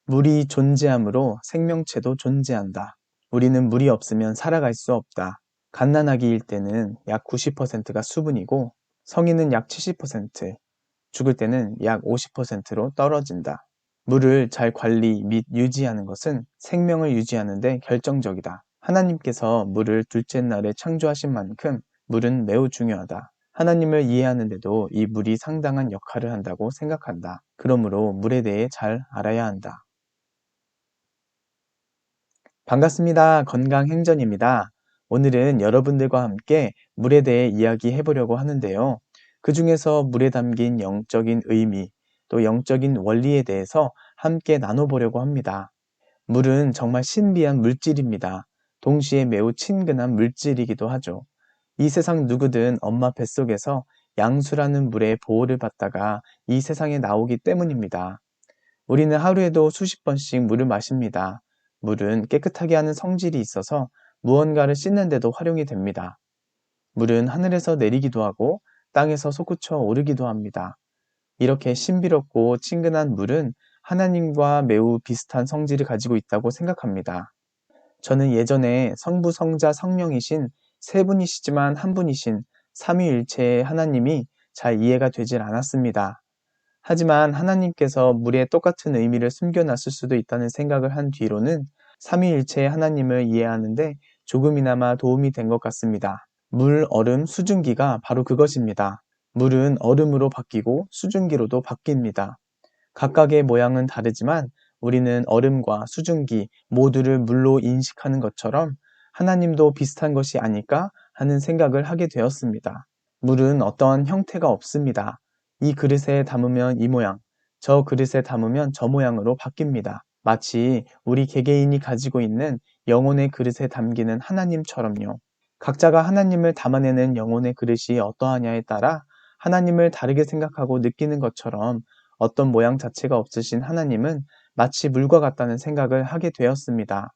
물이 존재하므로 생명체도 존재한다. 우리는 물이 없으면 살아갈 수 없다. 갓난아기일 때는 약 90%가 수분이고 성인은 약 70%, 죽을 때는 약 50%로 떨어진다. 물을 잘 관리 및 유지하는 것은 생명을 유지하는 데 결정적이다. 하나님께서 물을 둘째 날에 창조하신 만큼 물은 매우 중요하다. 하나님을 이해하는데도 이 물이 상당한 역할을 한다고 생각한다. 그러므로 물에 대해 잘 알아야 한다. 반갑습니다. 건강행전입니다. 오늘은 여러분들과 함께 물에 대해 이야기해 보려고 하는데요. 그 중에서 물에 담긴 영적인 의미, 또 영적인 원리에 대해서 함께 나눠보려고 합니다. 물은 정말 신비한 물질입니다. 동시에 매우 친근한 물질이기도 하죠. 이 세상 누구든 엄마 뱃속에서 양수라는 물의 보호를 받다가 이 세상에 나오기 때문입니다. 우리는 하루에도 수십 번씩 물을 마십니다. 물은 깨끗하게 하는 성질이 있어서 무언가를 씻는데도 활용이 됩니다. 물은 하늘에서 내리기도 하고 땅에서 솟구쳐 오르기도 합니다. 이렇게 신비롭고 친근한 물은 하나님과 매우 비슷한 성질을 가지고 있다고 생각합니다. 저는 예전에 성부, 성자, 성령이신 세 분이시지만 한 분이신 삼위일체의 하나님이 잘 이해가 되질 않았습니다. 하지만 하나님께서 물에 똑같은 의미를 숨겨놨을 수도 있다는 생각을 한 뒤로는 삼위일체의 하나님을 이해하는데 조금이나마 도움이 된 것 같습니다. 물, 얼음, 수증기가 바로 그것입니다. 물은 얼음으로 바뀌고 수증기로도 바뀝니다. 각각의 모양은 다르지만 우리는 얼음과 수증기 모두를 물로 인식하는 것처럼 하나님도 비슷한 것이 아닐까 하는 생각을 하게 되었습니다. 물은 어떠한 형태가 없습니다. 이 그릇에 담으면 이 모양, 저 그릇에 담으면 저 모양으로 바뀝니다. 마치 우리 개개인이 가지고 있는 영혼의 그릇에 담기는 하나님처럼요. 각자가 하나님을 담아내는 영혼의 그릇이 어떠하냐에 따라 하나님을 다르게 생각하고 느끼는 것처럼 어떤 모양 자체가 없으신 하나님은 마치 물과 같다는 생각을 하게 되었습니다.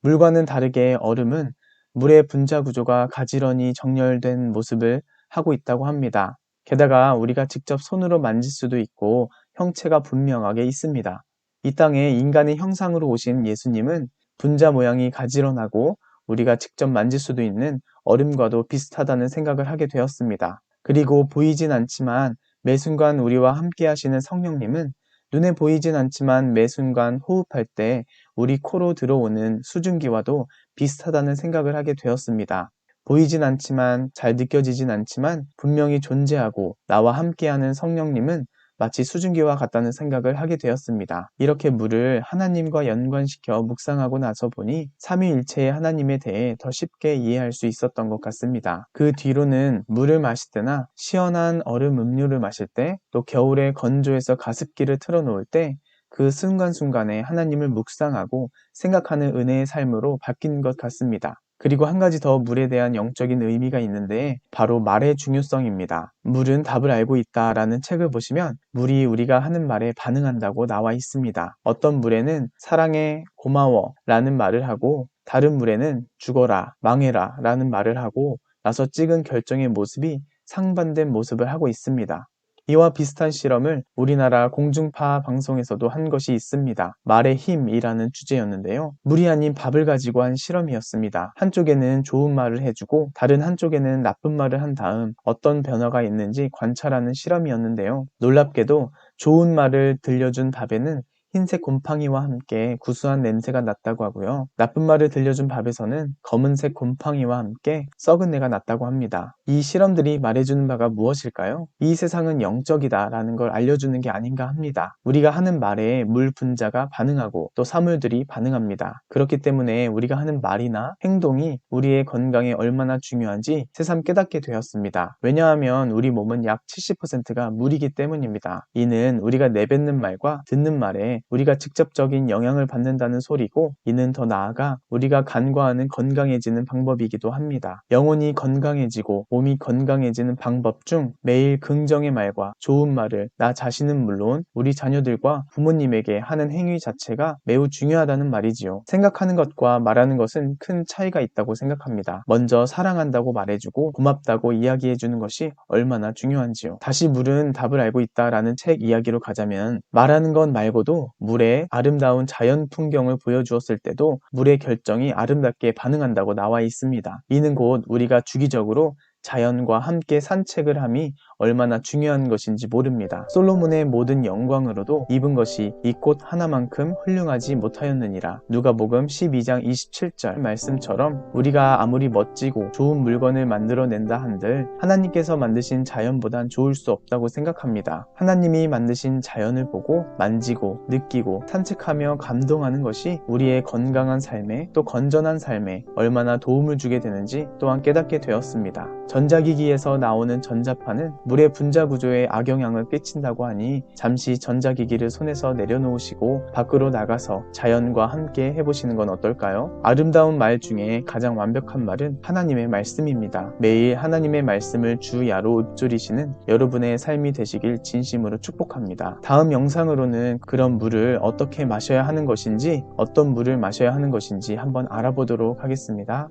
물과는 다르게 얼음은 물의 분자 구조가 가지런히 정렬된 모습을 하고 있다고 합니다. 게다가 우리가 직접 손으로 만질 수도 있고 형체가 분명하게 있습니다. 이 땅에 인간의 형상으로 오신 예수님은 분자 모양이 가지런하고 우리가 직접 만질 수도 있는 얼음과도 비슷하다는 생각을 하게 되었습니다. 그리고 보이진 않지만 매 순간 우리와 함께 하시는 성령님은 눈에 보이진 않지만 매 순간 호흡할 때 우리 코로 들어오는 수증기와도 비슷하다는 생각을 하게 되었습니다. 보이진 않지만 잘 느껴지진 않지만 분명히 존재하고 나와 함께하는 성령님은 마치 수증기와 같다는 생각을 하게 되었습니다. 이렇게 물을 하나님과 연관시켜 묵상하고 나서 보니 삼위일체의 하나님에 대해 더 쉽게 이해할 수 있었던 것 같습니다. 그 뒤로는 물을 마실 때나 시원한 얼음 음료를 마실 때, 또 겨울에 건조해서 가습기를 틀어놓을 때 그 순간순간에 하나님을 묵상하고 생각하는 은혜의 삶으로 바뀐 것 같습니다. 그리고 한 가지 더 물에 대한 영적인 의미가 있는데 바로 말의 중요성입니다. 물은 답을 알고 있다라는 책을 보시면 물이 우리가 하는 말에 반응한다고 나와 있습니다. 어떤 물에는 사랑해, 고마워 라는 말을 하고 다른 물에는 죽어라, 망해라 라는 말을 하고 나서 찍은 결정의 모습이 상반된 모습을 하고 있습니다. 이와 비슷한 실험을 우리나라 공중파 방송에서도 한 것이 있습니다. 말의 힘이라는 주제였는데요. 물이 아닌 밥을 가지고 한 실험이었습니다. 한쪽에는 좋은 말을 해주고 다른 한쪽에는 나쁜 말을 한 다음 어떤 변화가 있는지 관찰하는 실험이었는데요. 놀랍게도 좋은 말을 들려준 밥에는 흰색 곰팡이와 함께 구수한 냄새가 났다고 하고요. 나쁜 말을 들려준 밥에서는 검은색 곰팡이와 함께 썩은 내가 났다고 합니다. 이 실험들이 말해주는 바가 무엇일까요? 이 세상은 영적이다 라는 걸 알려주는 게 아닌가 합니다. 우리가 하는 말에 물 분자가 반응하고 또 사물들이 반응합니다. 그렇기 때문에 우리가 하는 말이나 행동이 우리의 건강에 얼마나 중요한지 새삼 깨닫게 되었습니다. 왜냐하면 우리 몸은 약 70%가 물이기 때문입니다. 이는 우리가 내뱉는 말과 듣는 말에 우리가 직접적인 영향을 받는다는 소리고, 이는 더 나아가 우리가 간과하는 건강해지는 방법이기도 합니다. 영혼이 건강해지고 몸이 건강해지는 방법 중 매일 긍정의 말과 좋은 말을 나 자신은 물론 우리 자녀들과 부모님에게 하는 행위 자체가 매우 중요하다는 말이지요. 생각하는 것과 말하는 것은 큰 차이가 있다고 생각합니다. 먼저 사랑한다고 말해주고 고맙다고 이야기해주는 것이 얼마나 중요한지요. 다시 물은 답을 알고 있다라는 책 이야기로 가자면 말하는 것 말고도 또 물의 아름다운 자연 풍경을 보여주었을 때도 물의 결정이 아름답게 반응한다고 나와 있습니다. 이는 곧 우리가 주기적으로 자연과 함께 산책을 함이 얼마나 중요한 것인지 모릅니다. 솔로몬의 모든 영광으로도 입은 것이 이 꽃 하나만큼 훌륭하지 못하였느니라. 누가복음 12장 27절 말씀처럼 우리가 아무리 멋지고 좋은 물건을 만들어낸다 한들 하나님께서 만드신 자연보단 좋을 수 없다고 생각합니다. 하나님이 만드신 자연을 보고 만지고 느끼고 산책하며 감동하는 것이 우리의 건강한 삶에 또 건전한 삶에 얼마나 도움을 주게 되는지 또한 깨닫게 되었습니다. 전자기기에서 나오는 전자파는 물의 분자 구조에 악영향을 끼친다고 하니 잠시 전자기기를 손에서 내려놓으시고 밖으로 나가서 자연과 함께 해보시는 건 어떨까요? 아름다운 말 중에 가장 완벽한 말은 하나님의 말씀입니다. 매일 하나님의 말씀을 주야로 읊조리시는 여러분의 삶이 되시길 진심으로 축복합니다. 다음 영상으로는 그런 물을 어떻게 마셔야 하는 것인지, 어떤 물을 마셔야 하는 것인지 한번 알아보도록 하겠습니다.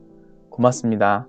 고맙습니다.